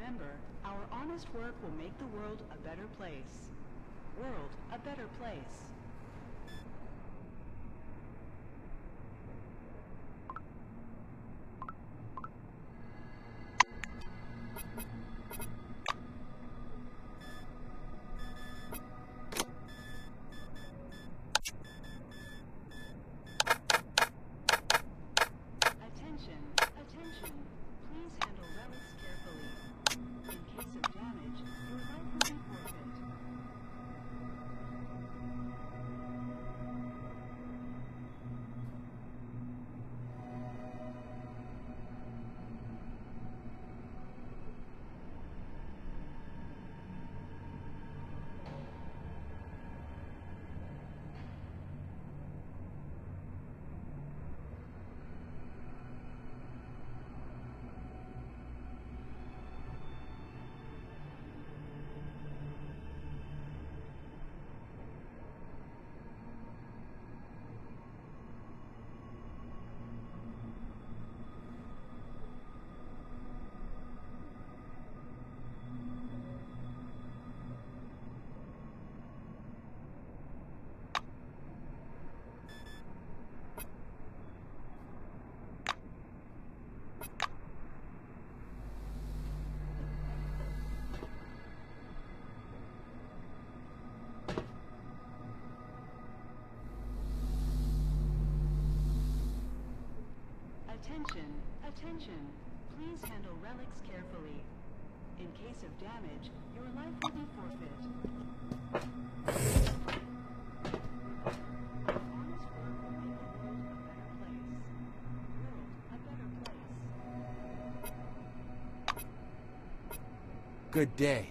Remember, our honest work will make the world a better place. World a better place. Attention, attention. Please handle relics carefully. In case of damage, your life will be forfeit. Attention, attention. Please handle relics carefully. In case of damage, your life will be forfeit. Our honest work will make the world a better place. World a better place. Good day.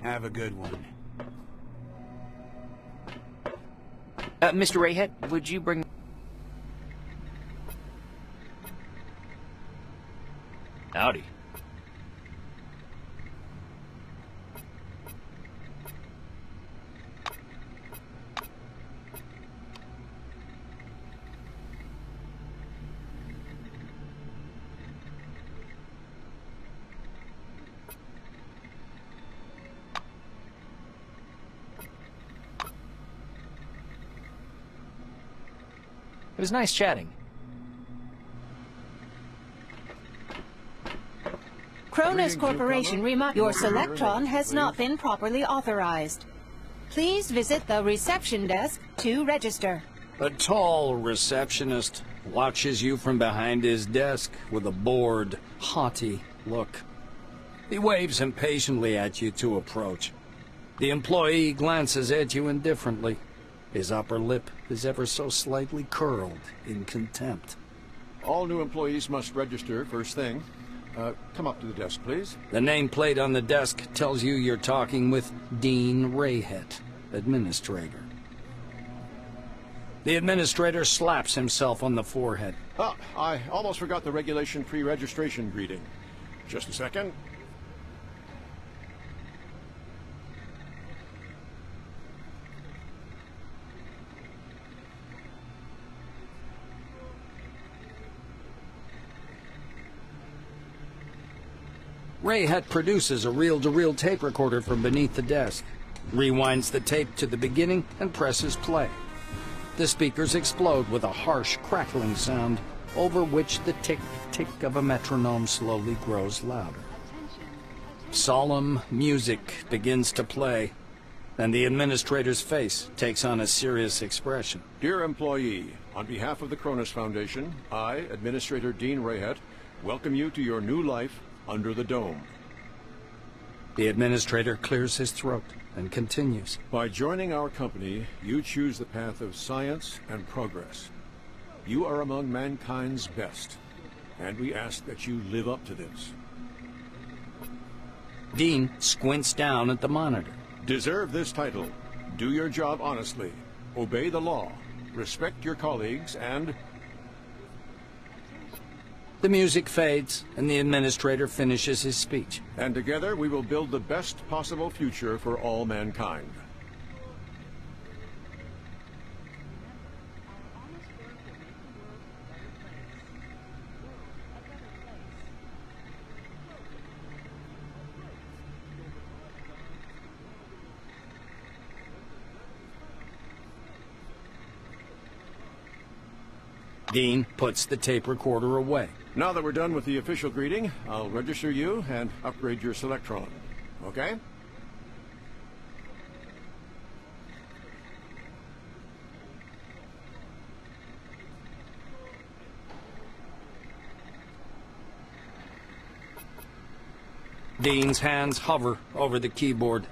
Have a good one. Mr. Rayhead, would you bring... Howdy. It was nice chatting. Cronus Corporation reminds your Selectron has not been properly authorized. Please visit the reception desk to register. A tall receptionist watches you from behind his desk with a bored, haughty look. He waves impatiently at you to approach. The employee glances at you indifferently. His upper lip is ever so slightly curled in contempt. All new employees must register first thing. Come up to the desk, please. The nameplate on the desk tells you you're talking with Dean Rayhead, administrator. The administrator slaps himself on the forehead. Ah, I almost forgot the regulation pre-registration greeting. Just a second. Rayhet produces a reel-to-reel tape recorder from beneath the desk, rewinds the tape to the beginning, and presses play. The speakers explode with a harsh, crackling sound, over which the tick-tick of a metronome slowly grows louder. Solemn music begins to play, and the administrator's face takes on a serious expression. Dear employee, on behalf of the Cronus Foundation, I, Administrator Dean Rayhet, welcome you to your new life under the dome. The administrator clears his throat and continues. By joining our company, you choose the path of science and progress. You are among mankind's best, and we ask that you live up to this. Dean squints down at the monitor. Deserve this title. Do your job honestly. Obey the law. Respect your colleagues, and... The music fades, and the administrator finishes his speech. And together we will build the best possible future for all mankind. Dean puts the tape recorder away. Now that we're done with the official greeting, I'll register you and upgrade your Selectron. Okay? Dean's hands hover over the keyboard.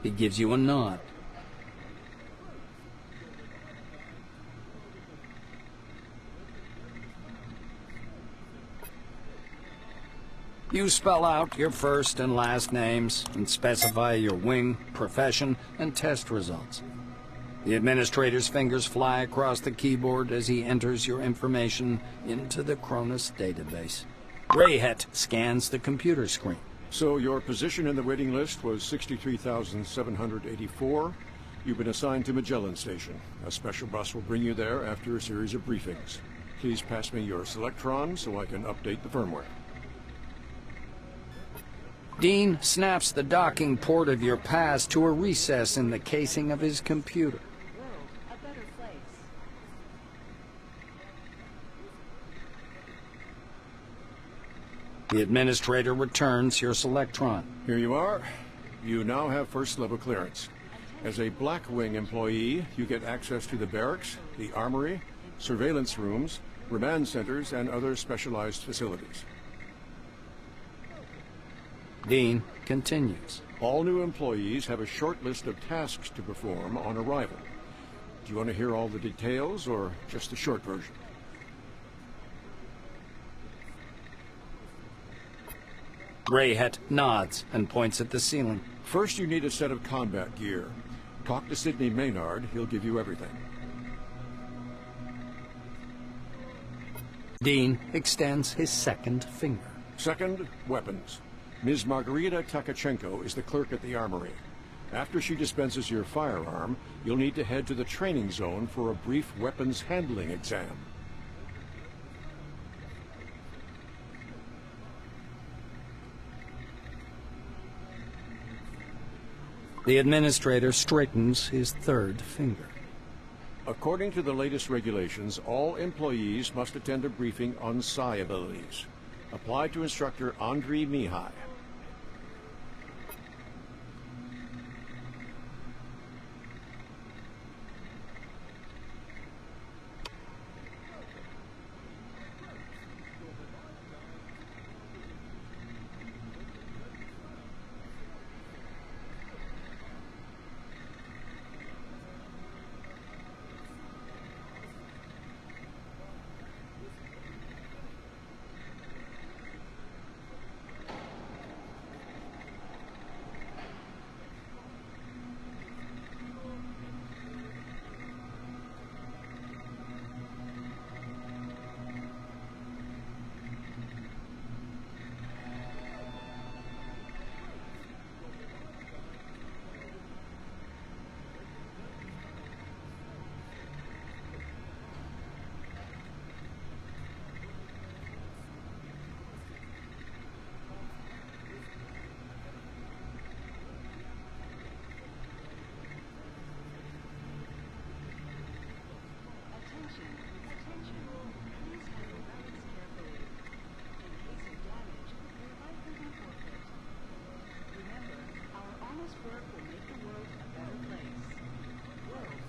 He gives you a nod. You spell out your first and last names and specify your wing, profession, and test results. The administrator's fingers fly across the keyboard as he enters your information into the Cronus database. Rayhet scans the computer screen. So your position in the waiting list was 63,784. You've been assigned to Magellan Station. A special bus will bring you there after a series of briefings. Please pass me your Selectron so I can update the firmware. Dean snaps the docking port of your pass to a recess in the casing of his computer. A better place. The administrator returns your Selectron. Here you are. You now have first-level clearance. As a Blackwing employee, you get access to the barracks, the armory, surveillance rooms, remand centers, and other specialized facilities. Dean continues. All new employees have a short list of tasks to perform on arrival. Do you want to hear all the details, or just the short version? Rayhet nods and points at the ceiling. First, you need a set of combat gear. Talk to Sidney Maynard. He'll give you everything. Dean extends his second finger. Second, weapons. Ms. Margarita Takachenko is the clerk at the armory. After she dispenses your firearm, you'll need to head to the training zone for a brief weapons handling exam. The administrator straightens his third finger. According to the latest regulations, all employees must attend a briefing on psi abilities. Apply to instructor Andriy Mihai.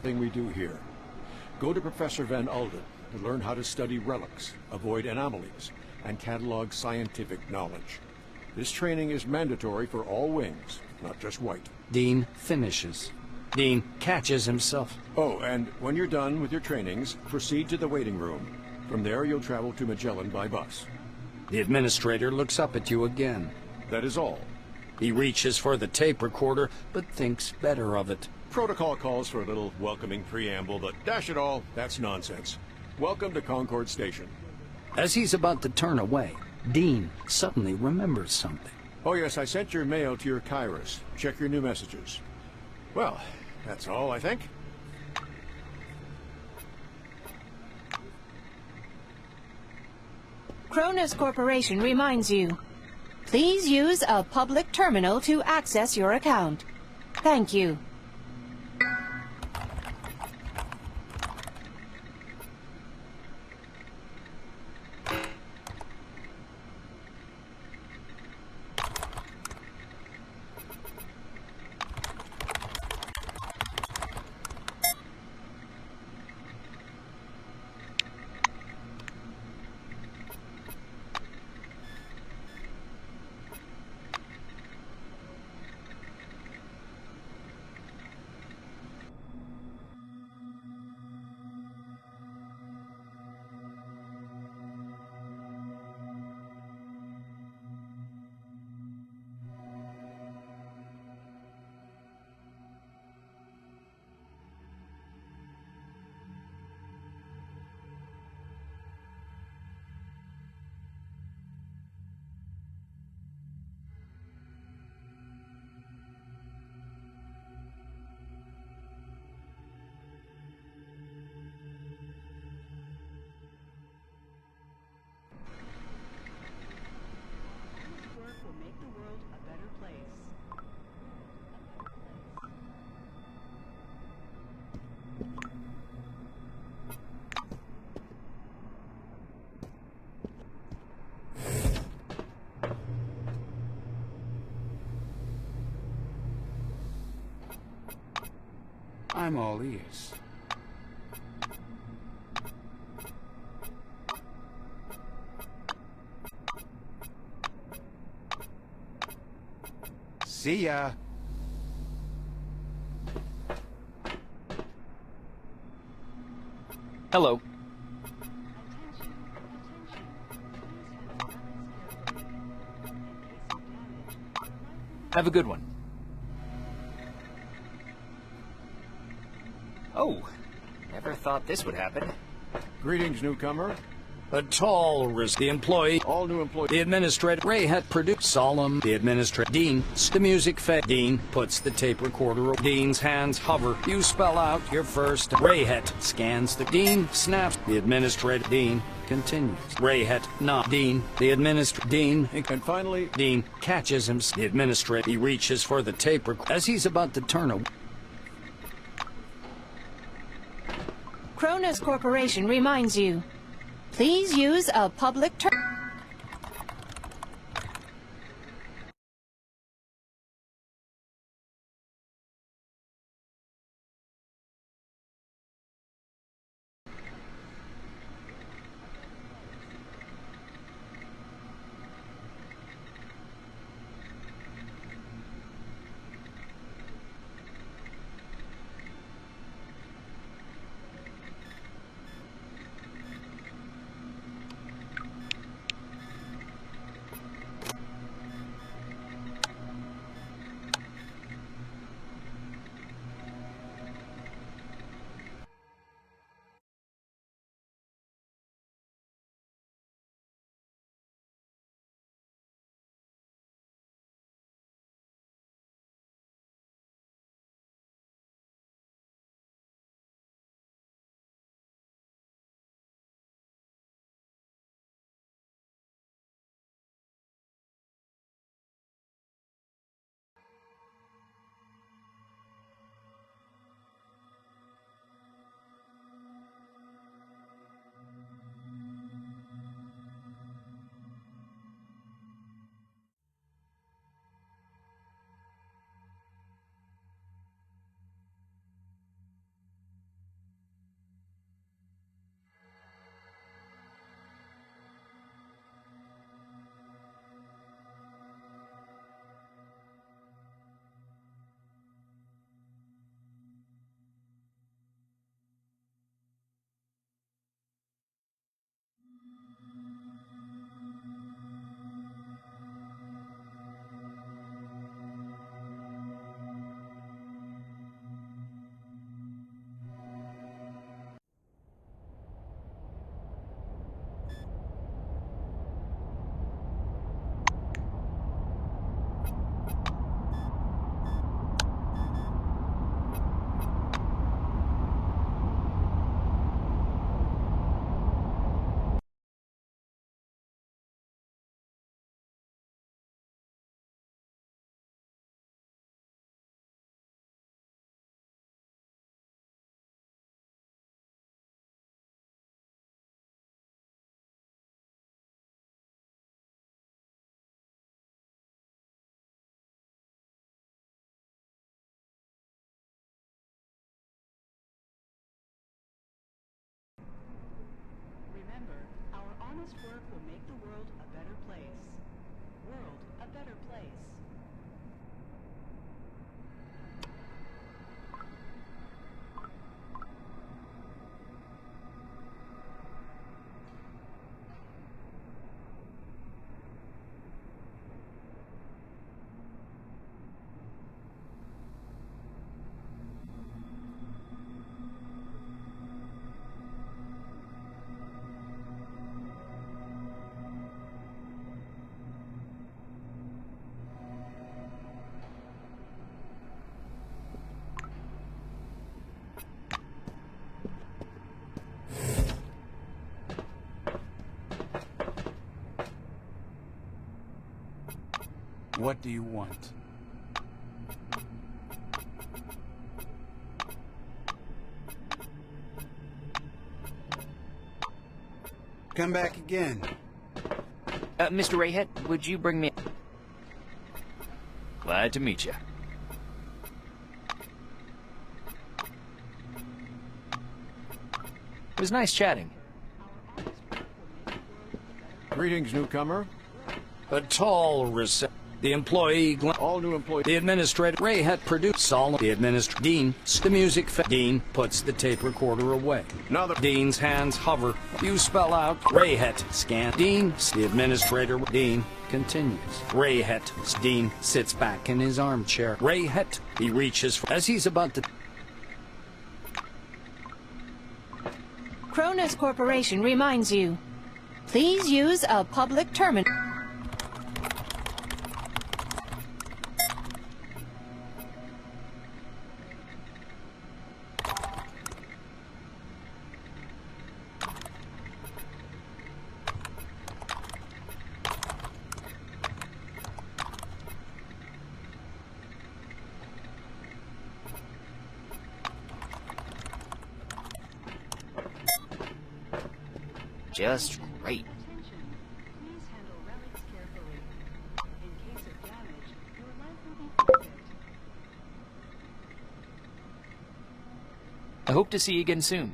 thing we do here. Go to Professor Van Alden to learn how to study relics, avoid anomalies, and catalog scientific knowledge. This training is mandatory for all wings, not just White. Dean finishes. Dean catches himself. Oh, and when you're done with your trainings, proceed to the waiting room. From there, you'll travel to Magellan by bus. The administrator looks up at you again. That is all. He reaches for the tape recorder, but thinks better of it. Protocol calls for a little welcoming preamble, but dash it all, that's nonsense. Welcome to Concord Station. As he's about to turn away, Dean suddenly remembers something. Oh yes, I sent your mail to your Kairos. Check your new messages. Well, that's all, I think. Cronus Corporation reminds you. Please use a public terminal to access your account. Thank you. Work will make the world a better place. I'm all ears. See ya. Hello. Attention, attention. Please handle relics carefully. In case of damage, your life will be Have a good one. Oh, never thought this would happen. Greetings, newcomer. A tall risk. The employee. All new employees. The administrator. Ray had produced solemn. The administrator. Dean. The music fade. Dean puts the tape recorder. Dean's hands hover. You spell out your first. Rayhet scans the. Dean snaps. The administrator. Dean continues. Rayhet not. Dean. The administrator. Dean. And finally, Dean catches him. The administrator. He reaches for the tape recorder. As he's about to turn away. Cronus Corporation reminds you. Please use a public terminal. What do you want? Come back again. Mr. Rayhead, would you bring me... Glad to meet you. It was nice chatting. Greetings, newcomer. A tall the employee All new employees. the administrator Ray had produced solemn the administrator Dean the music Dean puts the tape recorder away. Now the Dean's hands hover. You spell out Rayhet scan. Dean the administrator Dean continues. Rayhet Dean sits back in his armchair. Rayhet he reaches for, as he's about to Cronus Corporation reminds you. Please use a public terminal. Just great. Attention. Please handle relics carefully. In case of damage, your life will be forfeit. I hope to see you again soon.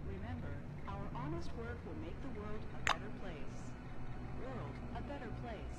Remember, our honest work will make the world a better place. World a better place.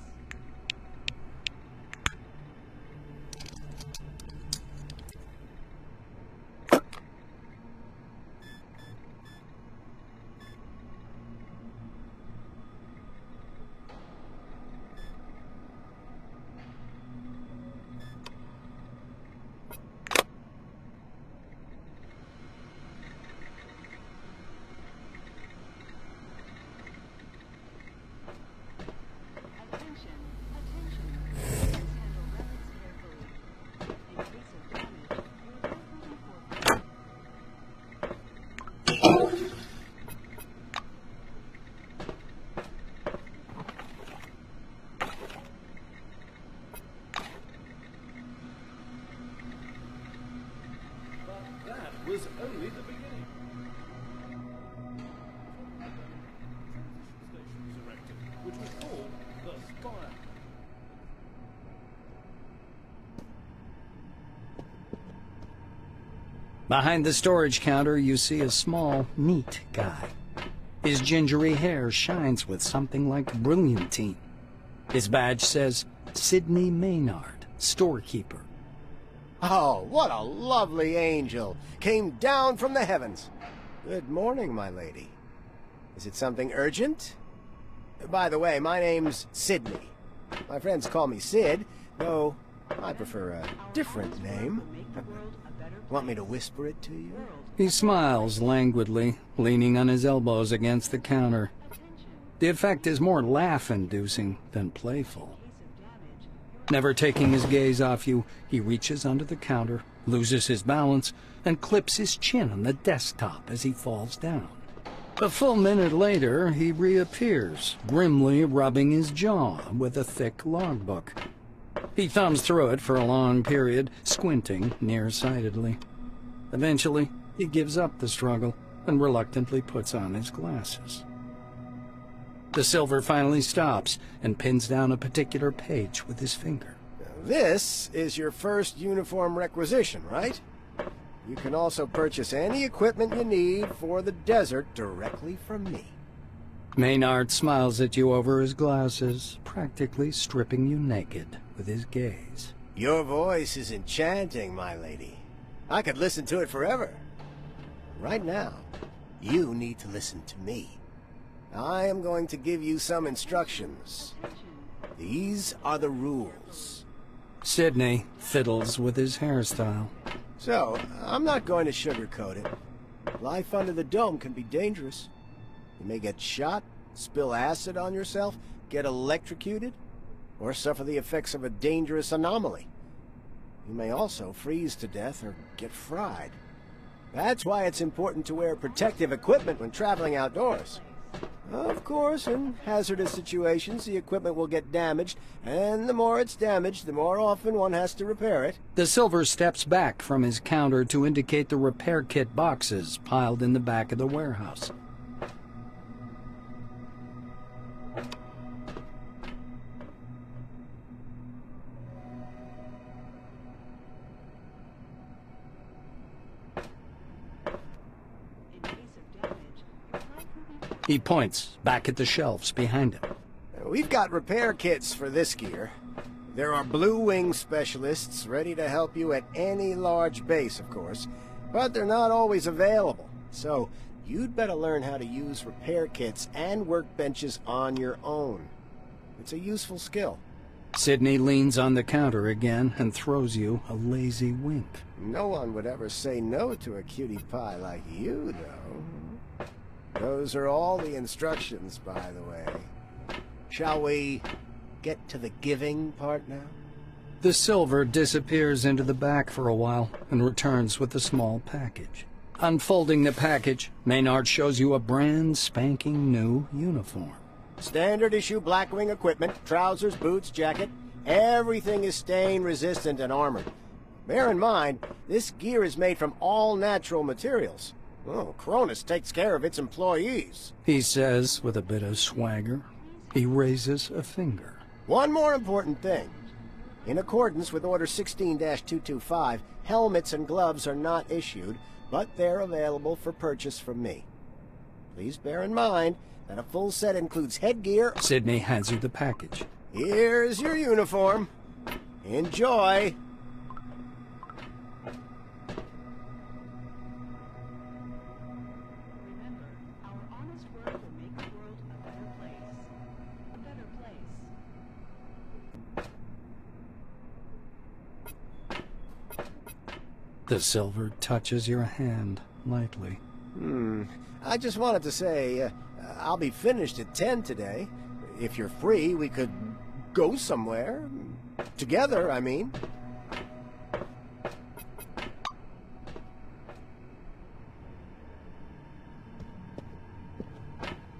Attention, attention. Please handle relics carefully. In case of damage, your life will be forfeit. That was only the beginning. Station was erected, which was called the Spire. Behind the storage counter, you see a small, neat guy. His gingery hair shines with something like brilliantine. His badge says, Sidney Maynard, storekeeper. Oh, what a lovely angel! Came down from the heavens. Good morning, my lady. Is it something urgent? By the way, my name's Sidney. My friends call me Sid, though I prefer a different name. Make the world a better place. Want me to whisper it to you? He smiles languidly, leaning on his elbows against the counter. The effect is more laugh-inducing than playful. Never taking his gaze off you, he reaches under the counter, loses his balance, and clips his chin on the desktop as he falls down. A full minute later, he reappears, grimly rubbing his jaw with a thick logbook. He thumbs through it for a long period, squinting nearsightedly. Eventually, he gives up the struggle and reluctantly puts on his glasses. The silver finally stops and pins down a particular page with his finger. Now, this is your first uniform requisition, right? You can also purchase any equipment you need for the desert directly from me. Maynard smiles at you over his glasses, practically stripping you naked with his gaze. Your voice is enchanting, my lady. I could listen to it forever. Right now, you need to listen to me. I am going to give you some instructions. These are the rules. Sidney fiddles with his hairstyle. So, I'm not going to sugarcoat it. Life under the dome can be dangerous. You may get shot, spill acid on yourself, get electrocuted, or suffer the effects of a dangerous anomaly. You may also freeze to death or get fried. That's why it's important to wear protective equipment when traveling outdoors. Of course, in hazardous situations, the equipment will get damaged, and the more it's damaged, the more often one has to repair it. The Silver steps back from his counter to indicate the repair kit boxes piled in the back of the warehouse. He points back at the shelves behind him. We've got repair kits for this gear. There are Blue Wing specialists ready to help you at any large base, of course, but they're not always available. So you'd better learn how to use repair kits and workbenches on your own. It's a useful skill. Sidney leans on the counter again and throws you a lazy wink. No one would ever say no to a cutie pie like you, though. Those are all the instructions, by the way. Shall we get to the giving part now? The Silver disappears into the back for a while and returns with a small package. Unfolding the package, Maynard shows you a brand spanking new uniform. Standard issue Blackwing equipment, trousers, boots, jacket. Everything is stain resistant and armored. Bear in mind, this gear is made from all natural materials. Oh, Cronus takes care of its employees. He says with a bit of swagger. He raises a finger. One more important thing. In accordance with Order 16-225, helmets and gloves are not issued, but they're available for purchase from me. Please bear in mind that a full set includes headgear. Sidney hands you the package. Here's your uniform. Enjoy. Remember, our honest work will make the world a better place. A better place. The Silver touches your hand lightly. I just wanted to say, I'll be finished at 10 today. If you're free, we could go somewhere. Together, I mean.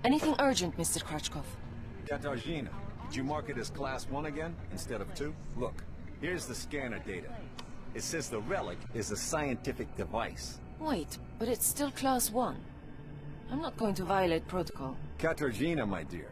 Anything urgent, Mr. Krachkov? Katarzyna, did you mark it as Class 1 again, instead of 2? Look, here's the scanner data. It says the relic is a scientific device. Wait, but it's still Class 1. I'm not going to violate protocol. Katarzyna, my dear,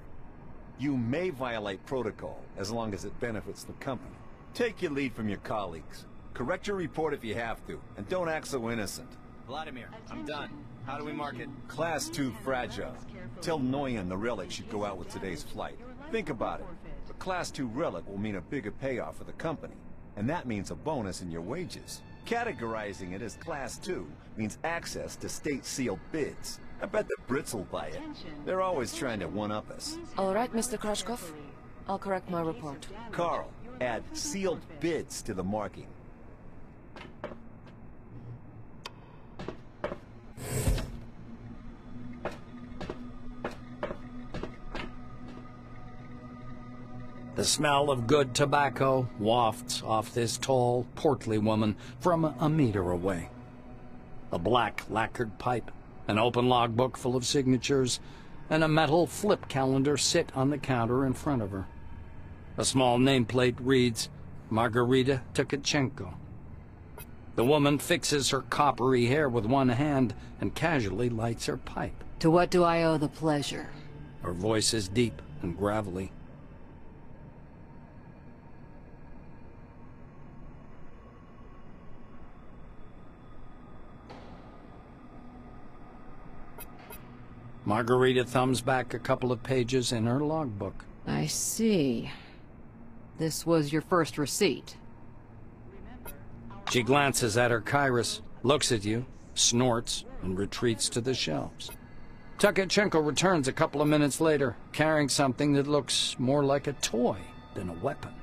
you may violate protocol as long as it benefits the company. Take your lead from your colleagues. Correct your report if you have to, and don't act so innocent. Vladimir, I'm done. How do we mark it? Class 2 fragile. Tell Noyan the relic should go out with today's flight. Think about it. A Class 2 relic will mean a bigger payoff for the company, and that means a bonus in your wages. Categorizing it as Class 2 means access to state-sealed bids. I bet the Brits will buy it. They're always trying to one-up us. All right, Mr. Krachkov. I'll correct my report. Carl, add sealed bids to the marking. The smell of good tobacco wafts off this tall, portly woman from a meter away. A black lacquered pipe, an open logbook full of signatures, and a metal flip calendar sit on the counter in front of her. A small nameplate reads, Margarita Tkachenko. The woman fixes her coppery hair with one hand and casually lights her pipe. To what do I owe the pleasure? Her voice is deep and gravelly. Margarita thumbs back a couple of pages in her logbook. I see. This was your first receipt. She glances at her Kairos, looks at you, snorts, and retreats to the shelves. Tukachenko returns a couple of minutes later, carrying something that looks more like a toy than a weapon.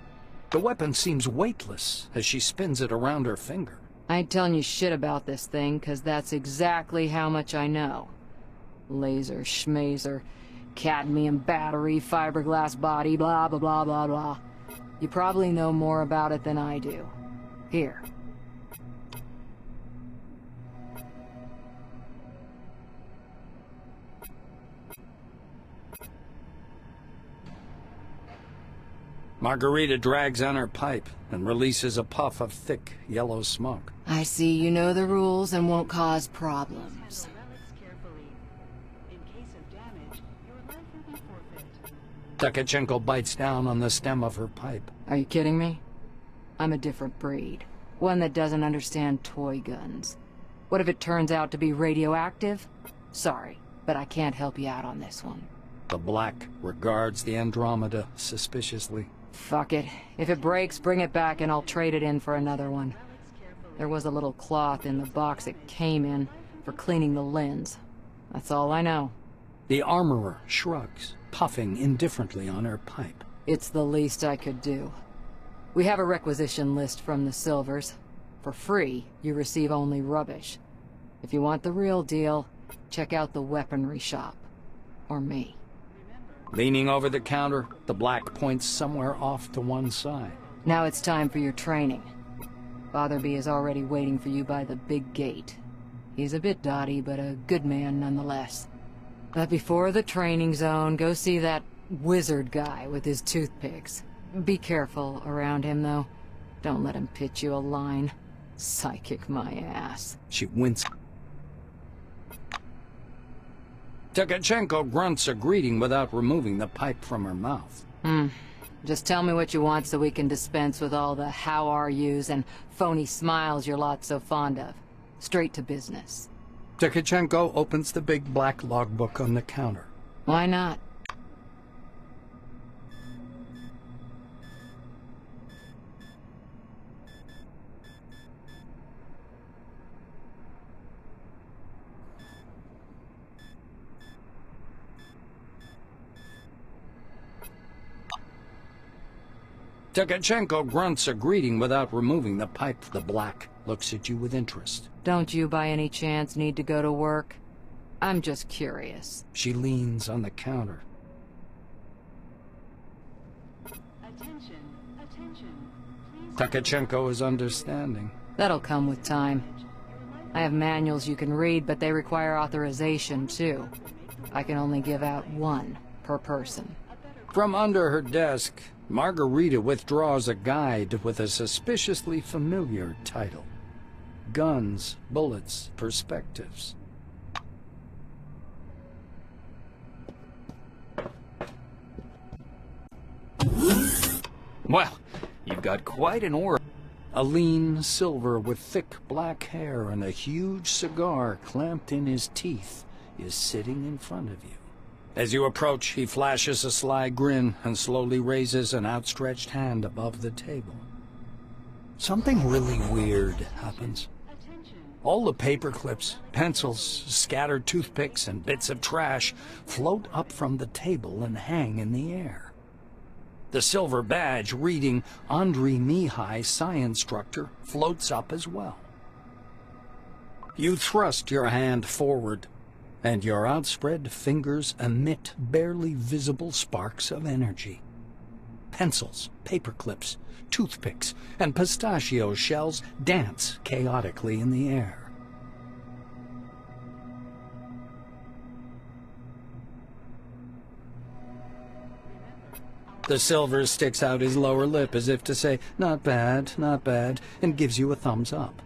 The weapon seems weightless as she spins it around her finger. I ain't telling you shit about this thing, 'cause that's exactly how much I know. Laser, schmazer, cadmium battery, fiberglass body, blah blah blah blah blah. You probably know more about it than I do. Here. Margarita drags on her pipe and releases a puff of thick, yellow smoke. I see you know the rules and won't cause problems. Tukachenko bites down on the stem of her pipe. Are you kidding me? I'm a different breed. One that doesn't understand toy guns. What if it turns out to be radioactive? Sorry, but I can't help you out on this one. The Black regards the Andromeda suspiciously. Fuck it. If it breaks, bring it back and I'll trade it in for another one. There was a little cloth in the box it came in for cleaning the lens. That's all I know. The armorer shrugs, puffing indifferently on her pipe. It's the least I could do. We have a requisition list from the Silvers. For free, you receive only rubbish. If you want the real deal, check out the weaponry shop. Or me. Leaning over the counter, the Black points somewhere off to one side. Now it's time for your training. Fatherby is already waiting for you by the big gate. He's a bit dotty, but a good man nonetheless. But before the training zone, go see that wizard guy with his toothpicks. Be careful around him, though. Don't let him pitch you a line. Psychic my ass. She winces. Tukachenko grunts a greeting without removing the pipe from her mouth. Just tell me what you want so we can dispense with all the how are yous and phony smiles your lot's so fond of. Straight to business. Tukachenko opens the big black logbook on the counter. Why not? Tukachenko grunts a greeting without removing the pipe. The Black looks at you with interest. Don't you by any chance need to go to work? I'm just curious. She leans on the counter. Attention, attention. Please Tukachenko is understanding. That'll come with time. I have manuals you can read, but they require authorization, too. I can only give out one per person. From under her desk, Margarita withdraws a guide with a suspiciously familiar title. Guns, Bullets, Perspectives. Well, you've got quite an aura. A lean Silver with thick black hair and a huge cigar clamped in his teeth is sitting in front of you. As you approach, he flashes a sly grin and slowly raises an outstretched hand above the table. Something really weird happens. All the paper clips, pencils, scattered toothpicks, and bits of trash float up from the table and hang in the air. The silver badge reading Andrei Mihai, Science Instructor, floats up as well. You thrust your hand forward, and your outspread fingers emit barely visible sparks of energy. Pencils, paper clips, toothpicks, and pistachio shells dance chaotically in the air. The Silver sticks out his lower lip as if to say, not bad, and gives you a thumbs up.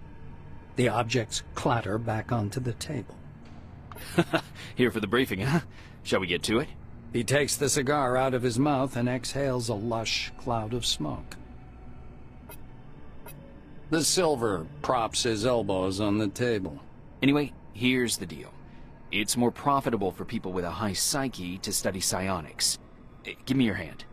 The objects clatter back onto the table. Here for the briefing, huh? Shall we get to it? He takes the cigar out of his mouth and exhales a lush cloud of smoke. The Silver props his elbows on the table. Anyway, here's the deal. It's more profitable for people with a high psyche to study psionics. Give me your hand.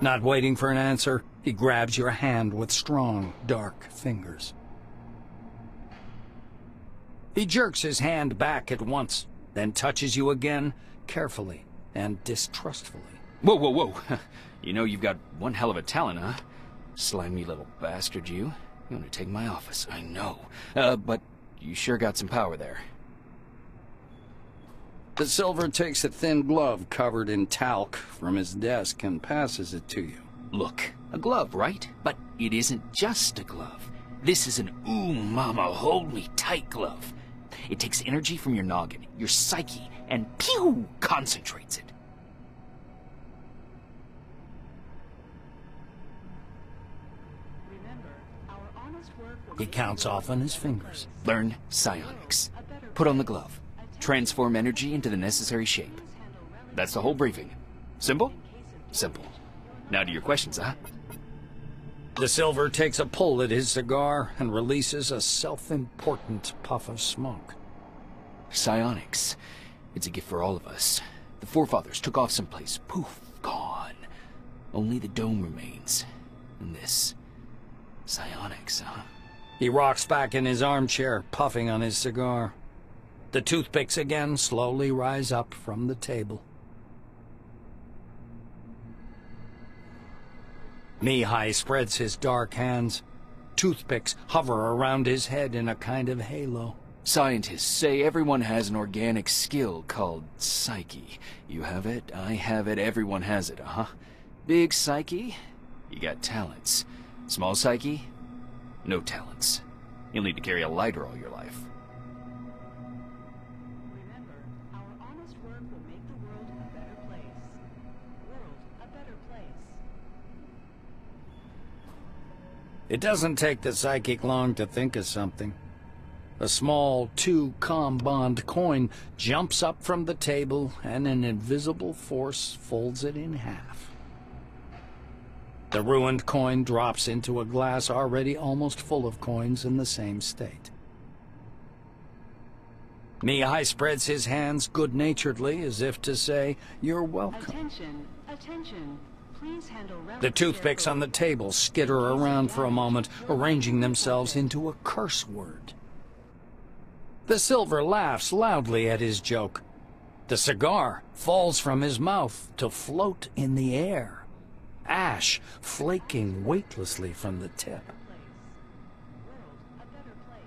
Not waiting for an answer, he grabs your hand with strong, dark fingers. He jerks his hand back at once, then touches you again, carefully and distrustfully. Whoa, whoa, whoa. You know you've got one hell of a talent, huh? Slimy little bastard, you. You want to take my office, I know. But you sure got some power there. The Silver takes a thin glove covered in talc from his desk and passes it to you. Look, a glove, right? But it isn't just a glove. This is an ooh mama hold me tight glove. It takes energy from your noggin, your psyche, and pew, concentrates it. Remember, our honest work will He counts off on his fingers. Learn psionics. Put on the glove. Transform energy into the necessary shape. That's the whole briefing. Simple? Simple. Now to your questions, huh? The Silver takes a pull at his cigar and releases a self-important puff of smoke. Psionics. It's a gift for all of us. The forefathers took off someplace. Poof, gone. Only the dome remains. And this. Psionics, huh? He rocks back in his armchair, puffing on his cigar. The toothpicks again slowly rise up from the table. Mihai spreads his dark hands. Toothpicks hover around his head in a kind of halo. Scientists say everyone has an organic skill called psyche. You have it, I have it, everyone has it, huh? Big psyche? You got talents. Small psyche? No talents. You'll need to carry a lighter all your life. remember, our honest work will make the world a better place. World a better place. It doesn't take the psychic long to think of something. A small 2-com bond coin jumps up from the table and an invisible force folds it in half. The ruined coin drops into a glass already almost full of coins in the same state. Mihai spreads his hands good-naturedly as if to say, "You're welcome." Attention, attention. Please handle The toothpicks on the table skitter around for a moment, arranging themselves into a curse word. The Silver laughs loudly at his joke. The cigar falls from his mouth to float in the air, ash flaking weightlessly from the tip.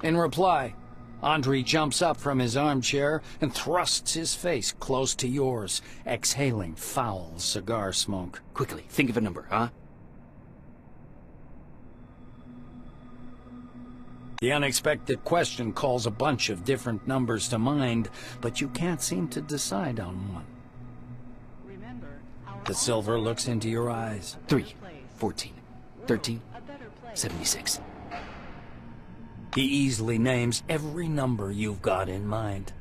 In reply, Andrei jumps up from his armchair and thrusts his face close to yours, exhaling foul cigar smoke. Quickly, think of a number, huh? The unexpected question calls a bunch of different numbers to mind, but you can't seem to decide on one. Remember, our The Silver looks into your eyes. 3, 14, 13, 76. He easily names every number you've got in mind.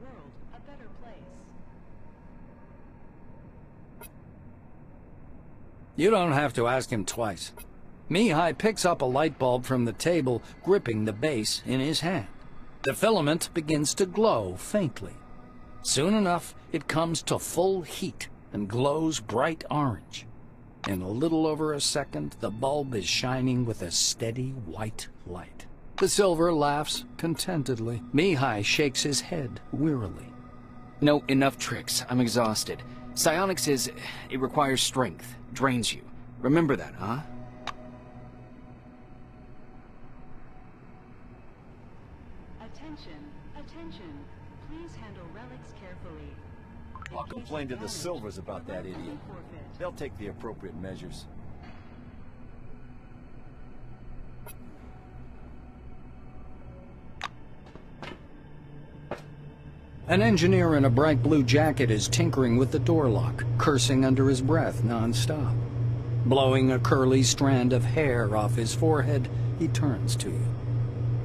world a better place. You don't have to ask him twice. Mihai picks up a light bulb from the table, gripping the base in his hand. The filament begins to glow faintly. Soon enough, it comes to full heat and glows bright orange. In a little over a second, the bulb is shining with a steady white light. The Silver laughs contentedly. Mihai shakes his head wearily. No, enough tricks. I'm exhausted. Psionics it requires strength. Drains you. Remember that, huh? Attention, attention. Please handle relics carefully. I'll complain to the Silvers about that idiot. They'll take the appropriate measures. An engineer in a bright blue jacket is tinkering with the door lock, cursing under his breath non-stop. Blowing a curly strand of hair off his forehead, he turns to you.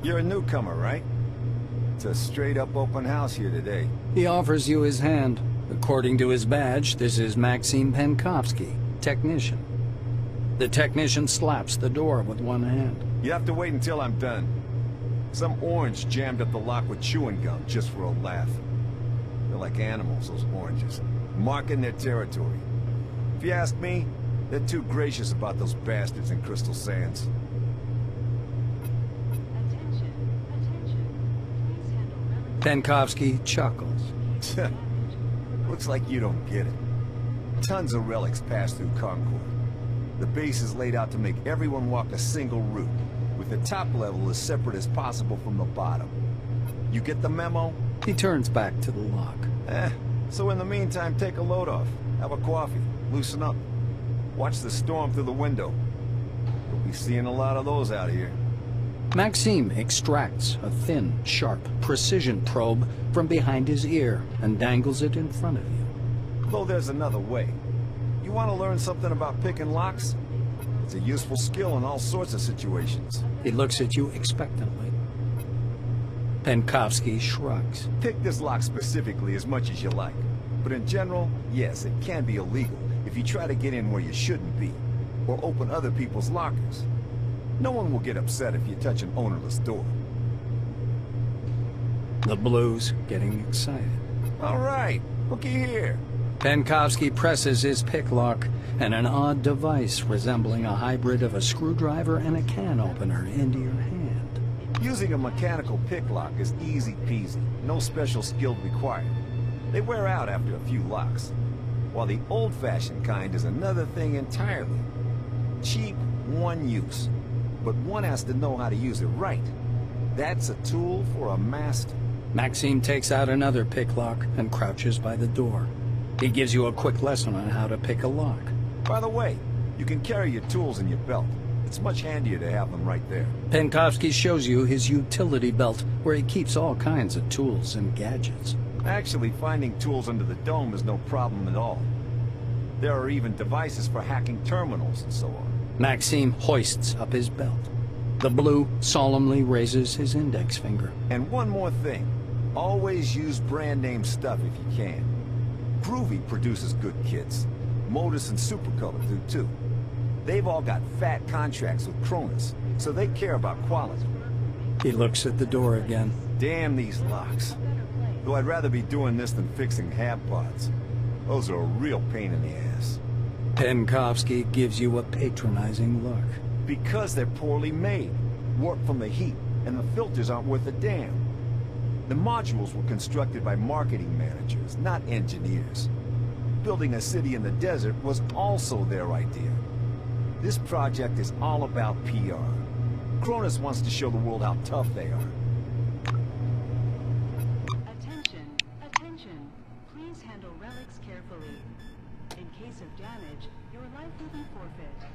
You're a newcomer, right? It's a straight-up open house here today. He offers you his hand. According to his badge, this is Maxim Penkovsky, technician. The technician slaps the door with one hand. You have to wait until I'm done. Some orange jammed up the lock with chewing gum just for a laugh. They're like animals, those oranges, marking their territory. If you ask me, they're too gracious about those bastards in Crystal Sands. Penkovsky chuckles. Looks like you don't get it. Tons of relics pass through Concord. The base is laid out to make everyone walk a single route, with the top level as separate as possible from the bottom. You get the memo? He turns back to the lock. So in the meantime, take a load off. Have a coffee. Loosen up. Watch the storm through the window. You'll be seeing a lot of those out here. Maxime extracts a thin, sharp, precision probe from behind his ear and dangles it in front of you. Though there's another way. You want to learn something about picking locks? It's a useful skill in all sorts of situations. He looks at you expectantly. Penkovsky shrugs. Pick this lock specifically as much as you like. But in general, yes, it can be illegal if you try to get in where you shouldn't be, or open other people's lockers. No one will get upset if you touch an ownerless door. The Blue's getting excited. All right, looky here. Penkovsky presses his pick lock, and an odd device resembling a hybrid of a screwdriver and a can opener into your hand. Using a mechanical pick lock is easy peasy, no special skill required. They wear out after a few locks, while the old-fashioned kind is another thing entirely. Cheap, one use, but one has to know how to use it right. That's a tool for a master. Maxime takes out another pick lock and crouches by the door. He gives you a quick lesson on how to pick a lock. By the way, you can carry your tools in your belt. It's much handier to have them right there. Penkovsky shows you his utility belt, where he keeps all kinds of tools and gadgets. Actually, finding tools under the dome is no problem at all. There are even devices for hacking terminals and so on. Maxime hoists up his belt. The Blue solemnly raises his index finger. And one more thing. Always use brand name stuff if you can. Groovy produces good kits. Modus and Supercolor do too. They've all got fat contracts with Cronus, so they care about quality. He looks at the door again. Damn these locks. Though I'd rather be doing this than fixing hab pods. Those are a real pain in the ass. Penkovsky gives you a patronizing look. Because they're poorly made, warped from the heat, and the filters aren't worth a damn. The modules were constructed by marketing managers, not engineers. Building a city in the desert was also their idea. This project is all about PR. Cronus wants to show the world how tough they are. Attention, attention. Please handle relics carefully. In case of damage, your life will be forfeit.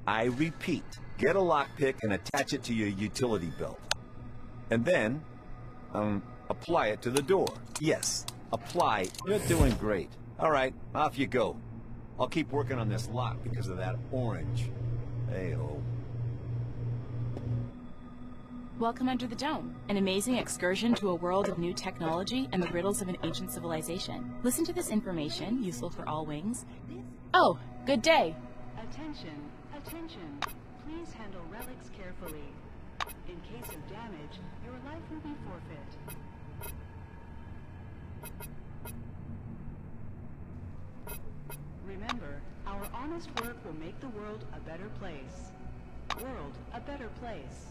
I repeat, get a lockpick and attach it to your utility belt. And then, apply it to the door. Yes, apply. You're doing great. All right, off you go. I'll keep working on this lock because of that orange. Hey-oh. Welcome under the dome, an amazing excursion to a world of new technology and the riddles of an ancient civilization. Listen to this information, useful for all wings. Oh, good day. Attention, attention. Please handle relics carefully. In case of damage, your life will be forfeit. Remember, our honest work will make the world a better place. World a better place.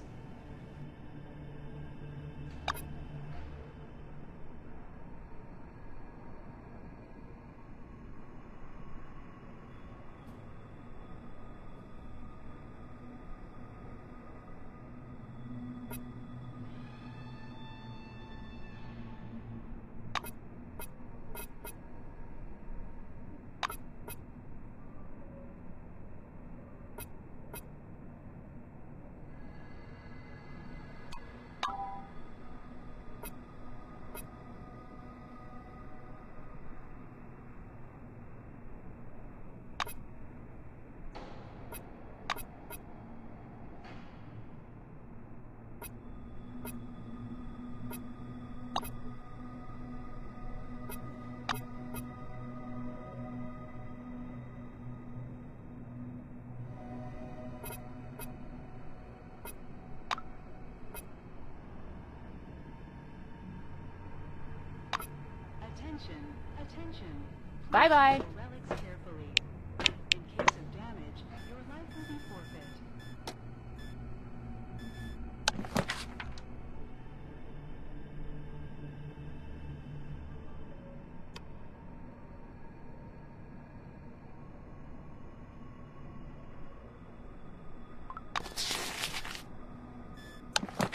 Attention. Bye-bye. Handle relics carefully. In case of damage, your life will be forfeit.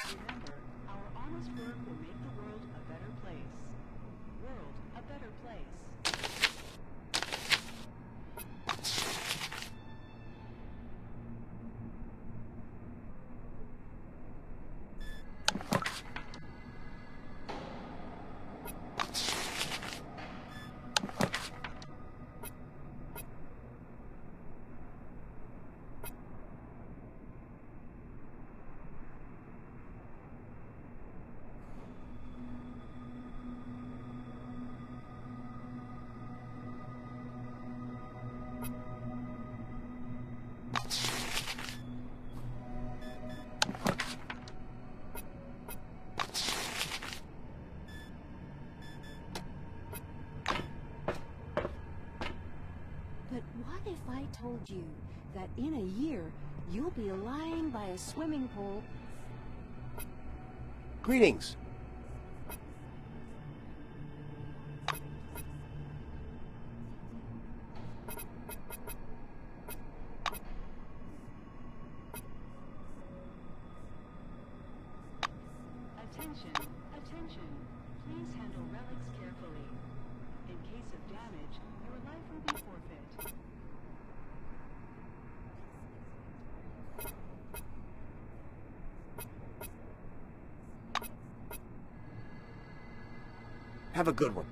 Remember, our honest work will make the world a better place. World a better place. But what if I told you that in a year you'll be lying by a swimming pool? Greetings. Attention, attention. Please handle relics carefully. In case of damage, your life will be forfeit. Have a good one.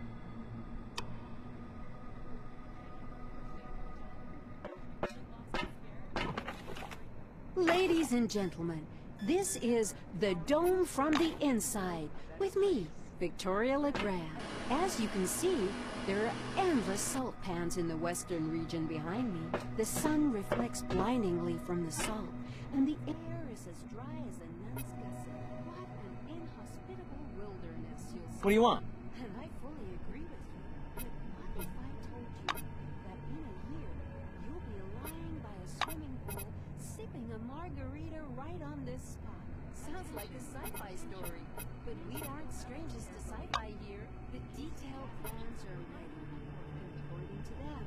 Ladies and gentlemen, this is The Dome from the Inside, with me, Victoria Legrand. As you can see, there are endless salt pans in the western region behind me. The sun reflects blindingly from the salt, and the air is as dry as a nun's gusset. What an inhospitable wilderness, you'll say. What do you want? And I fully agree with you. But what if I told you that in a year, you'll be lying by a swimming pool, sipping a margarita right on this spot? Sounds like a sci-fi story, but we aren't strangers to sci-fi here. The detailed plans are ready, and according to them,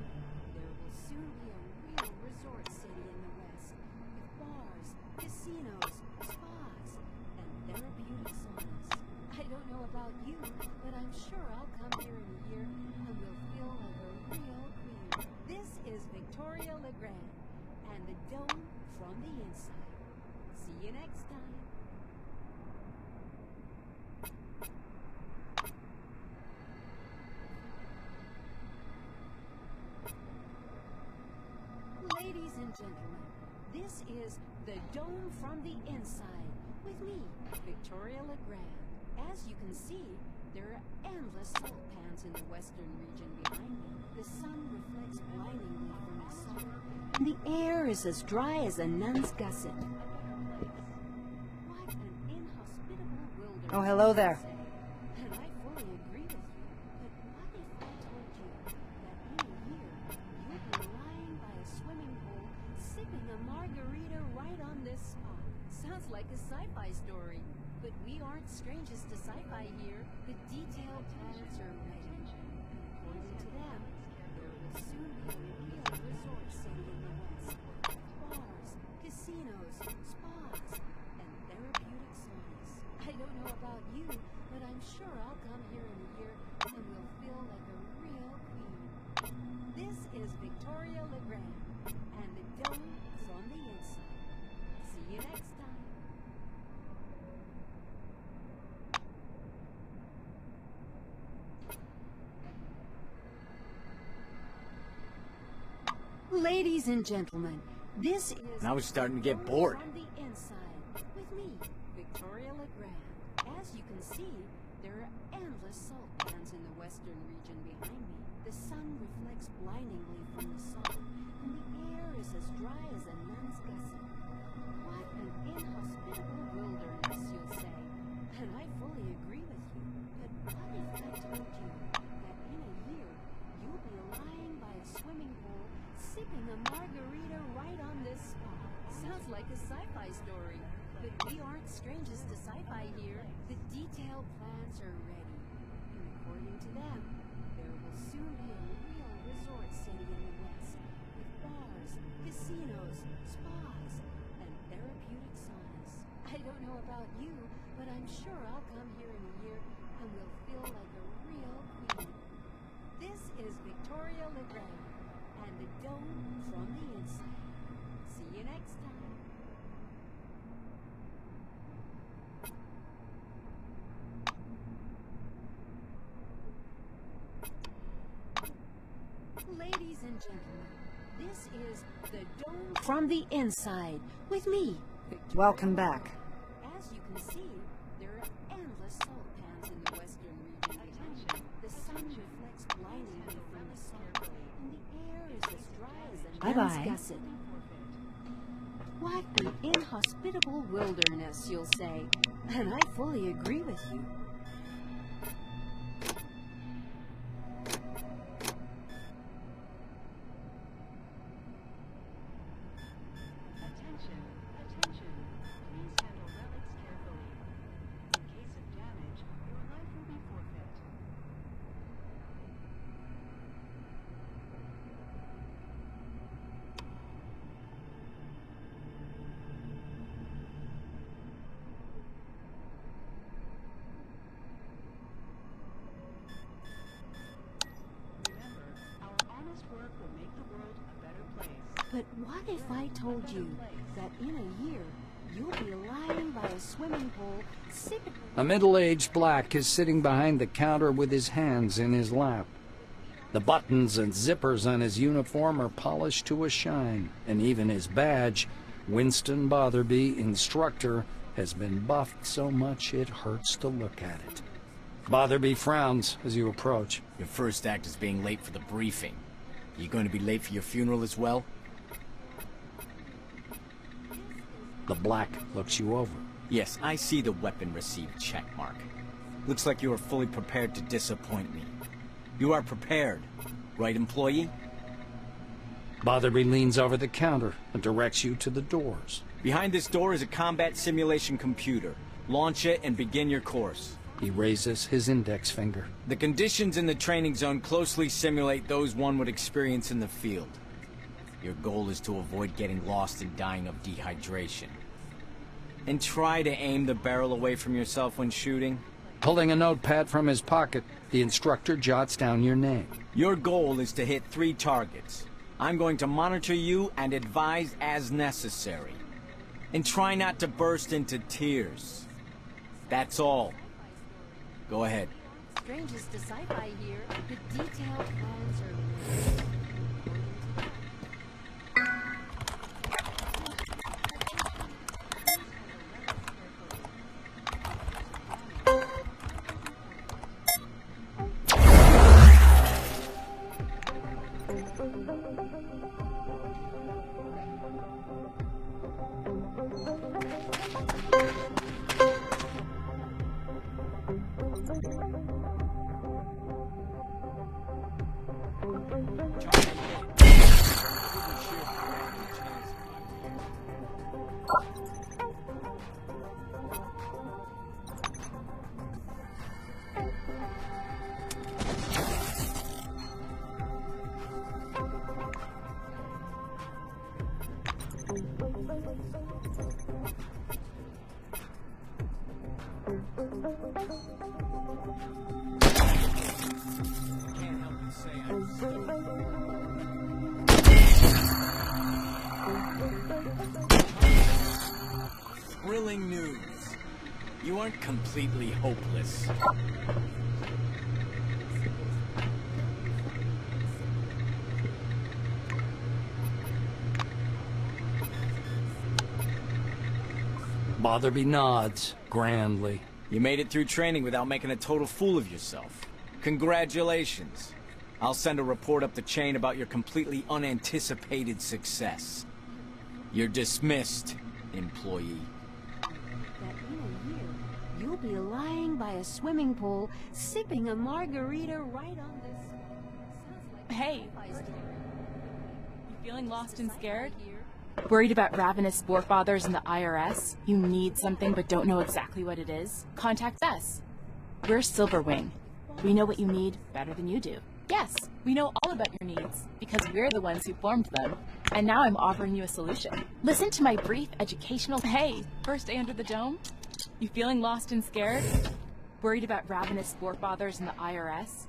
there will soon be a real resort city in the west, with bars, casinos, spas, and therapeutic saunas. I don't know about you, but I'm sure I'll come here in a year and will feel like a real queen. This is Victoria Legrand, and the Dome from the Inside. See you next time. Ladies and gentlemen, this is The Dome from the Inside, with me, Victoria Legrand. As you can see, there are endless salt pans in the western region behind me. The sun reflects blindingly from the salt, and the air is as dry as a nun's gusset. What an inhospitable wilderness. Oh, hello there. And I fully agree with you. But what if I told you that in a year you'll be lying by a swimming pool, sipping a margarita right on this spot? Sounds like a sci-fi story. But we aren't strangers to sci-fi here. The detailed plans are ready. And according to them, there will soon be a real resort city in the west. Bars, casinos, spas, and therapeutic saunas. I don't know about you, but I'm sure I'll come here in a year and will feel like a real queen. This is Victoria Legrand, and the Dome from the Inside. See you next time. Ladies and gentlemen, this is Now it's starting to get bored. From the Inside, with me, Victoria Legrand. As you can see, there are endless salt pans in the western region behind me. The sun reflects blindingly from the salt, and the air is as dry as a nun's gusset. What an inhospitable wilderness, you'll say. And I fully agree with you. But what if I told you that in a year sipping a margarita right on this spot. Sounds like a sci-fi story. But we aren't strangers to sci-fi here. The detailed plans are ready. And according to them, there will soon be a real resort city in the West. With bars, casinos, spas, and therapeutic saunas. I don't know about you, but I'm sure I'll come here in a year and will feel like a real queen. This is Victoria LeGrand, and the dome from the inside. See you next time. Ladies and gentlemen, this is the dome from the inside with me, Victoria. Welcome back. As you can see, there are endless salt pans in the western region. The sun reflects blindingly from the salt, and the air is as dry as a Bye-bye. man's gusset. What an inhospitable wilderness, you'll say, and I fully agree with you. Attention, attention. Please handle relics carefully. In case of damage, your life will be forfeit. Remember, our honest work will make the world a better place. But what if I told you that in a year, you'll be lying by a swimming pool, sipping... A middle-aged black is sitting behind the counter with his hands in his lap. The buttons and zippers on his uniform are polished to a shine, and even his badge, Winston Botherby, Instructor, has been buffed so much it hurts to look at it. Botherby frowns as you approach. Your first act is being late for the briefing. You going to be late for your funeral as well? The black looks you over. Yes, I see the weapon received checkmark. Looks like you are fully prepared to disappoint me. You are prepared, right, employee? Botherby leans over the counter and directs you to the doors. Behind this door is a combat simulation computer. Launch it and begin your course. He raises his index finger. The conditions in the training zone closely simulate those one would experience in the field. Your goal is to avoid getting lost and dying of dehydration. And try to aim the barrel away from yourself when shooting. Pulling a notepad from his pocket, the instructor jots down your name. Your goal is to hit 3 targets. I'm going to monitor you and advise as necessary. And try not to burst into tears. That's all. Go ahead. Strangers to sci-fi here, the detailed plans are ready. Thrilling news. You aren't completely hopeless. Botherby nods grandly. You made it through training without making a total fool of yourself. Congratulations. I'll send a report up the chain about your completely unanticipated success. You're dismissed, employee. That in a year, you'll be lying by a swimming pool, sipping a margarita right on this... Hey. Sounds like a sci-fi story. Feeling lost and scared? Worried about ravenous forefathers and the IRS? You need something but don't know exactly what it is? Contact us. We're Silverwing. We know what you need better than you do. Yes, we know all about your needs, because we're the ones who formed them. And now I'm offering you a solution. Listen to my brief educational... Hey, first day under the dome? You feeling lost and scared? Worried about ravenous forefathers and the IRS?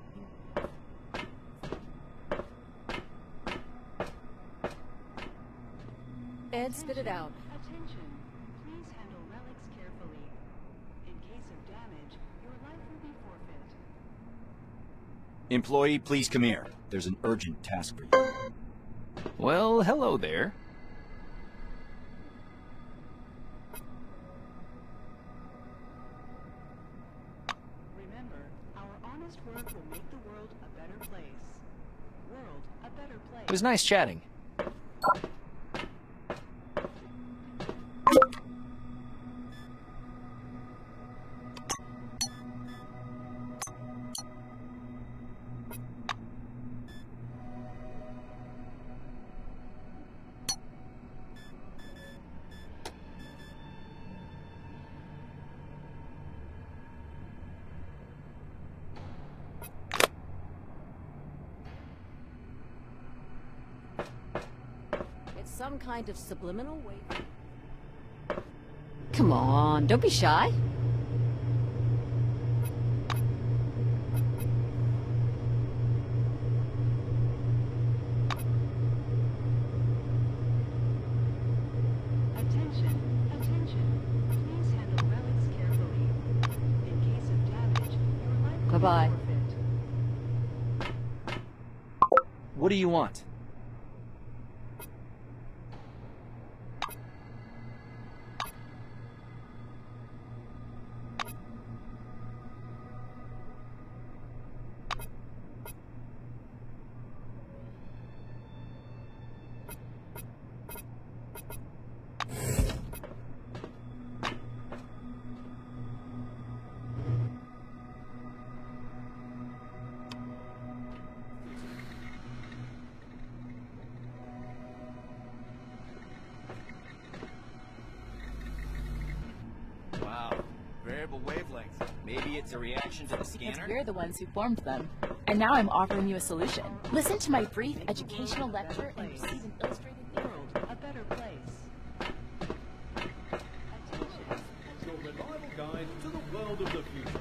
Ed, spit it out. Attention. Please handle relics carefully. In case of damage, your life will be forfeit. Employee, please come here. There's an urgent task for you. Well, hello there. Remember, our honest work will make the world a better place. World a better place. It was nice chatting. It's some kind of subliminal way. Come on, don't be shy. Attention. Attention. Please handle relics carefully. In case of damage, your life will Bye-bye. be forfeit. What do you want? Wow. Variable wavelength. Maybe it's a reaction to the Because scanner? we're the ones who formed them. And now I'm offering you a solution. Listen to my brief educational lecture and receive an illustrated World a better place. Attention. Your reliable guide to the world of the future.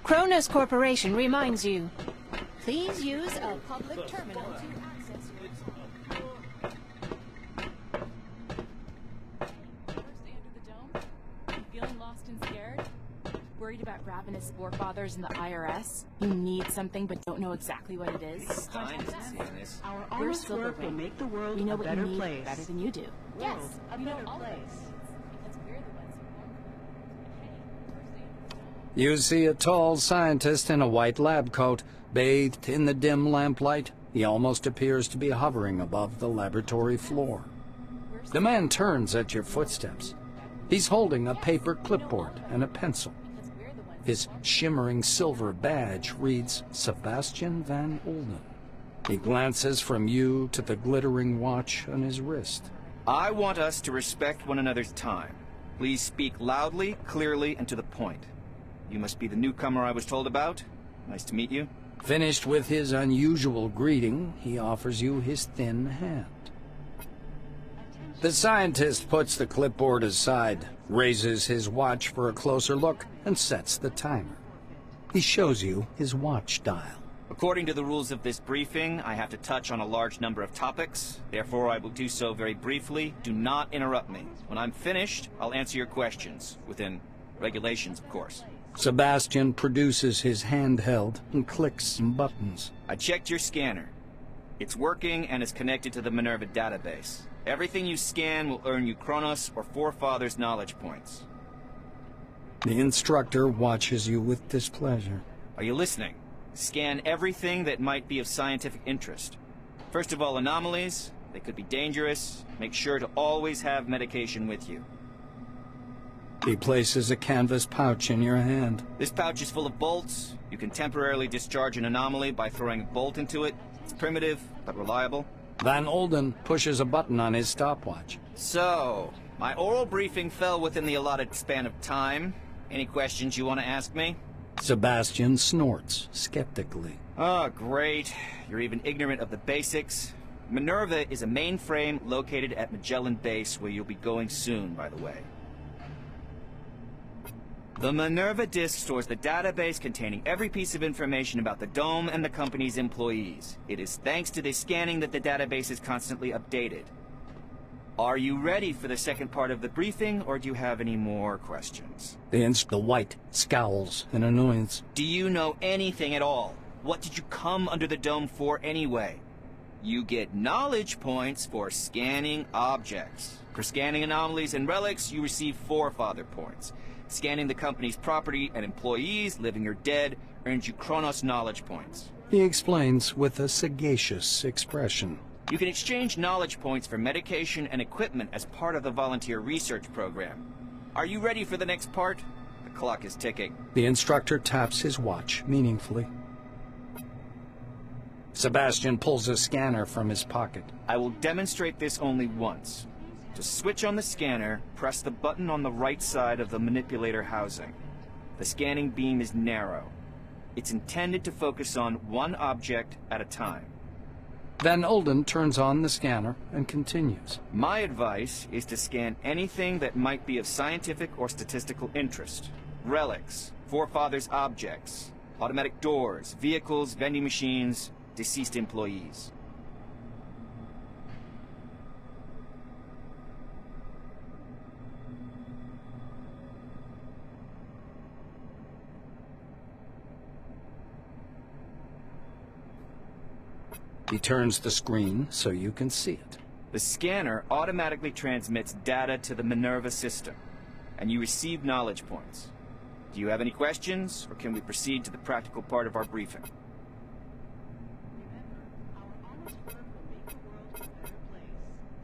Kronos Corporation reminds you. Please use a public terminal to access your... First day under the dome? You feeling lost and scared? Worried about ravenous forefathers and the IRS? You need something but don't know exactly what it is? Stein Contact isn't us. seeing this. Our We're honest work will Silverwing. make the world We know a what better you need place. better than you do. World Yes, a we know better all place. of it. Because we're the ones who formed them. Hey, first day under the dome. You see a tall scientist in a white lab coat, bathed in the dim lamplight. He almost appears to be hovering above the laboratory floor. The man turns at your footsteps. He's holding a paper clipboard and a pencil. His shimmering silver badge reads Sebastian Van Olden. He glances from you to the glittering watch on his wrist. I want us to respect one another's time. Please speak loudly, clearly, and to the point. You must be the newcomer I was told about. Nice to meet you. Finished with his unusual greeting, he offers you his thin hand. The scientist puts the clipboard aside, raises his watch for a closer look, and sets the timer. He shows you his watch dial. According to the rules of this briefing, I have to touch on a large number of topics. Therefore, I will do so very briefly. Do not interrupt me. When I'm finished, I'll answer your questions. Within regulations, of course. Sebastian produces his handheld and clicks some buttons. I checked your scanner. It's working and is connected to the Minerva database. Everything you scan will earn you Kronos or Forefathers knowledge points. The instructor watches you with displeasure. Are you listening? Scan everything that might be of scientific interest. First of all, anomalies. They could be dangerous. Make sure to always have medication with you. He places a canvas pouch in your hand. This pouch is full of bolts. You can temporarily discharge an anomaly by throwing a bolt into it. It's primitive, but reliable. Van Olden pushes a button on his stopwatch. So, my oral briefing fell within the allotted span of time. Any questions you want to ask me? Sebastian snorts skeptically. Oh, great. You're even ignorant of the basics. Minerva is a mainframe located at Magellan Base, where you'll be going soon, by the way. The Minerva disk stores the database containing every piece of information about the Dome and the company's employees. It is thanks to this scanning that the database is constantly updated. Are you ready for the second part of the briefing, or do you have any more questions? The White scowls in annoyance. Do you know anything at all? What did you come under the Dome for anyway? You get knowledge points for scanning objects. For scanning anomalies and relics, you receive Forefather points. Scanning the company's property and employees, living or dead, earns you Kronos knowledge points. He explains with a sagacious expression. You can exchange knowledge points for medication and equipment as part of the volunteer research program. Are you ready for the next part? The clock is ticking. The instructor taps his watch meaningfully. Sebastian pulls a scanner from his pocket. I will demonstrate this only once. To switch on the scanner, press the button on the right side of the manipulator housing. The scanning beam is narrow. It's intended to focus on one object at a time. Van Olden turns on the scanner and continues. My advice is to scan anything that might be of scientific or statistical interest. Relics, Forefathers objects, automatic doors, vehicles, vending machines, deceased employees. He turns the screen so you can see it. The scanner automatically transmits data to the Minerva system, and you receive knowledge points. Do you have any questions, or can we proceed to the practical part of our briefing?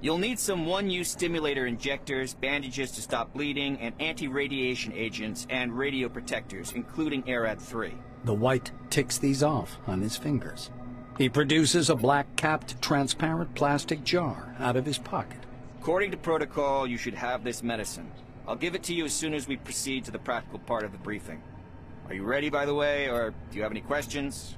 You'll need some one-use stimulator injectors, bandages to stop bleeding, and anti-radiation agents and radio protectors, including ARAD-3. The White ticks these off on his fingers. He produces a black-capped, transparent plastic jar out of his pocket. According to protocol, you should have this medicine. I'll give it to you as soon as we proceed to the practical part of the briefing. Are you ready, by the way, or do you have any questions?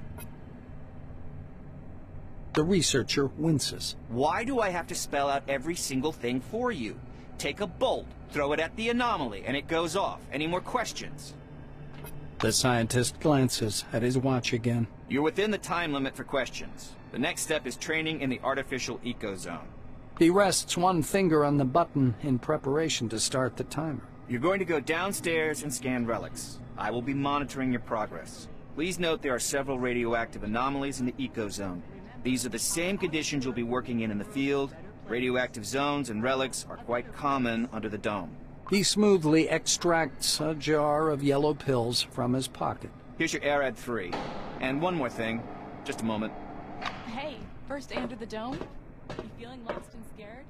The researcher winces. Why do I have to spell out every single thing for you? Take a bolt, throw it at the anomaly, and it goes off. Any more questions? The scientist glances at his watch again. You're within the time limit for questions. The next step is training in the artificial ecozone. He rests one finger on the button in preparation to start the timer. You're going to go downstairs and scan relics. I will be monitoring your progress. Please note there are several radioactive anomalies in the ecozone. These are the same conditions you'll be working in the field. Radioactive zones and relics are quite common under the Dome. He smoothly extracts a jar of yellow pills from his pocket. Here's your ARAD-3. And one more thing. Just a moment. Hey, first day under the Dome? You feeling lost and scared?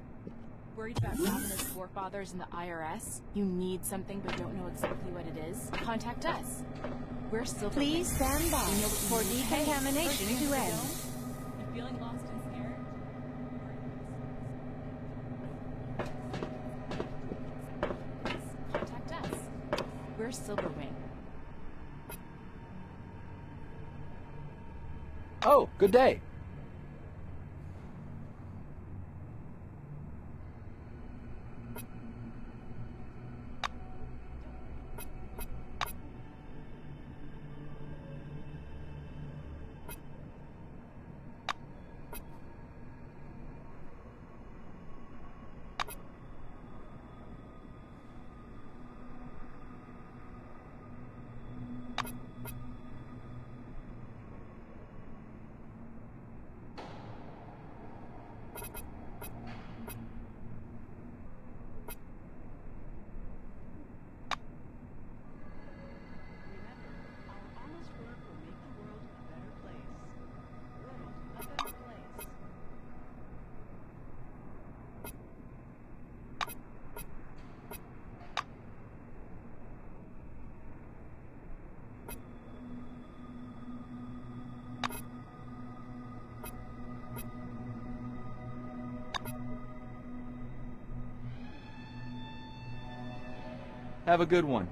Worried about ravenous forefathers in the IRS? You need something but don't know exactly what it is? Contact us. We're still. Please stand by We know what for you need. decontamination Hey, to end. You feeling lost and scared? Contact us. We're Silverwing. Oh, good day. Our honest work will make the world a better place. World a better place. Have a good one.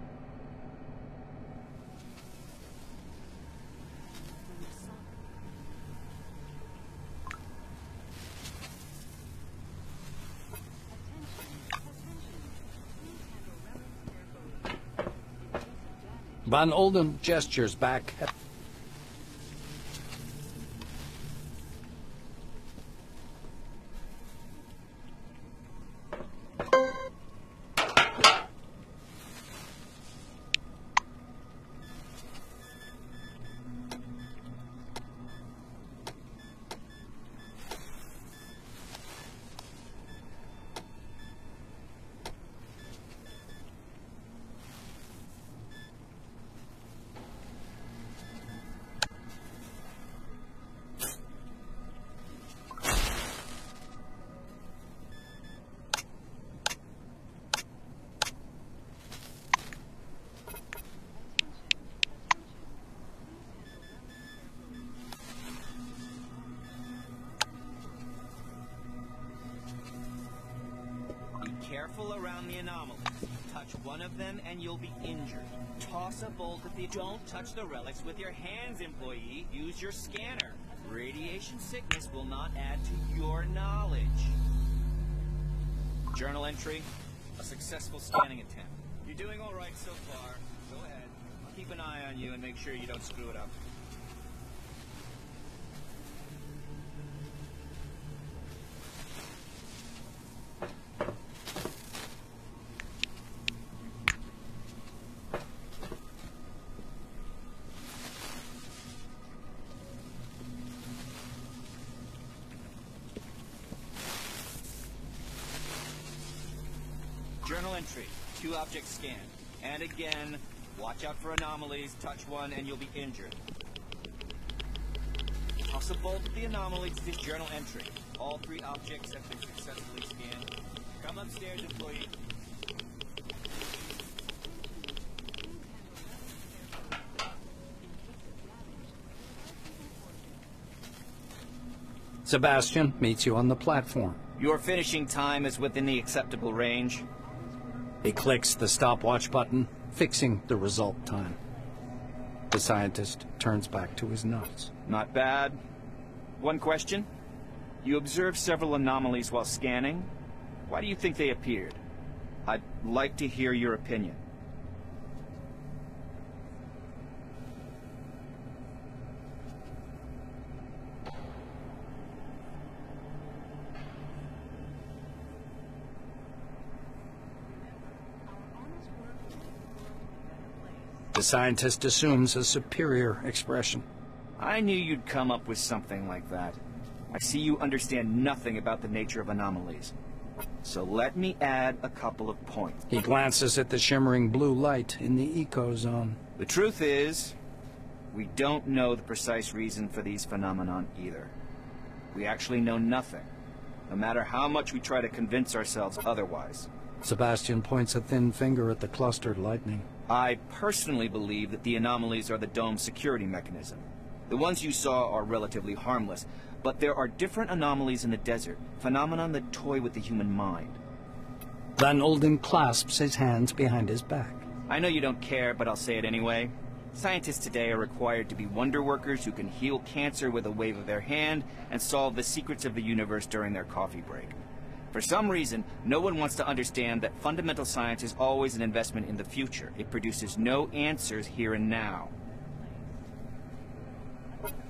Van Olden gestures back. Careful around the anomalies. Touch one of them and you'll be injured. Toss a bolt at the... Don't touch the relics with your hands, employee. Use your scanner. Radiation sickness will not add to your knowledge. Journal entry. A successful scanning attempt. You're doing all right so far. Go ahead. I'll keep an eye on you and make sure you don't screw it up. Journal entry. 2 objects scanned. And again, watch out for anomalies. Touch one and you'll be injured. Toss a bolt at the anomalies. This journal entry. All 3 objects have been successfully scanned. Come upstairs, employee. Sebastian meets you on the platform. Your finishing time is within the acceptable range. He clicks the stopwatch button, fixing the result time. The scientist turns back to his notes. Not bad. One question. You observed several anomalies while scanning. Why do you think they appeared? I'd like to hear your opinion. The scientist assumes a superior expression. I knew you'd come up with something like that. I see you understand nothing about the nature of anomalies. So let me add a couple of points. He glances at the shimmering blue light in the eco-zone. The truth is, we don't know the precise reason for these phenomenon either. We actually know nothing. no matter how much we try to convince ourselves otherwise. Sebastian points a thin finger at the clustered lightning. I personally believe that the anomalies are the dome's security mechanism. The ones you saw are relatively harmless, but there are different anomalies in the desert, phenomenon that toy with the human mind. Van Olden clasps his hands behind his back. I know you don't care, but I'll say it anyway. Scientists today are required to be wonder workers who can heal cancer with a wave of their hand and solve the secrets of the universe during their coffee break. For some reason, no one wants to understand that fundamental science is always an investment in the future. It produces no answers here and now.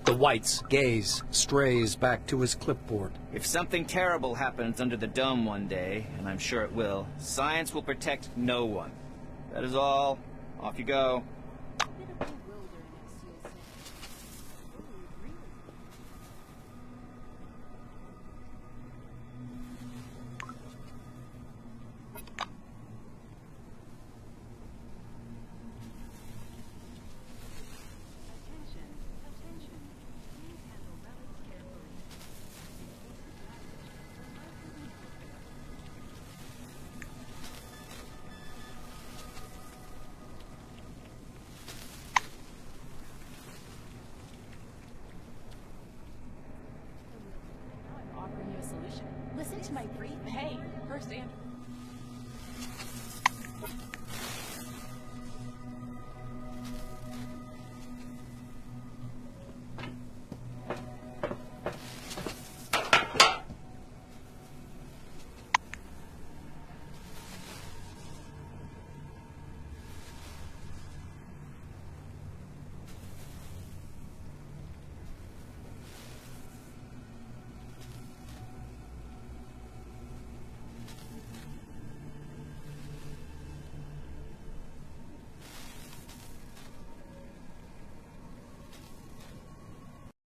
The White's gaze strays back to his clipboard. If something terrible happens under the dome one day, and I'm sure it will, science will protect no one. That is all. Off you go. Bit of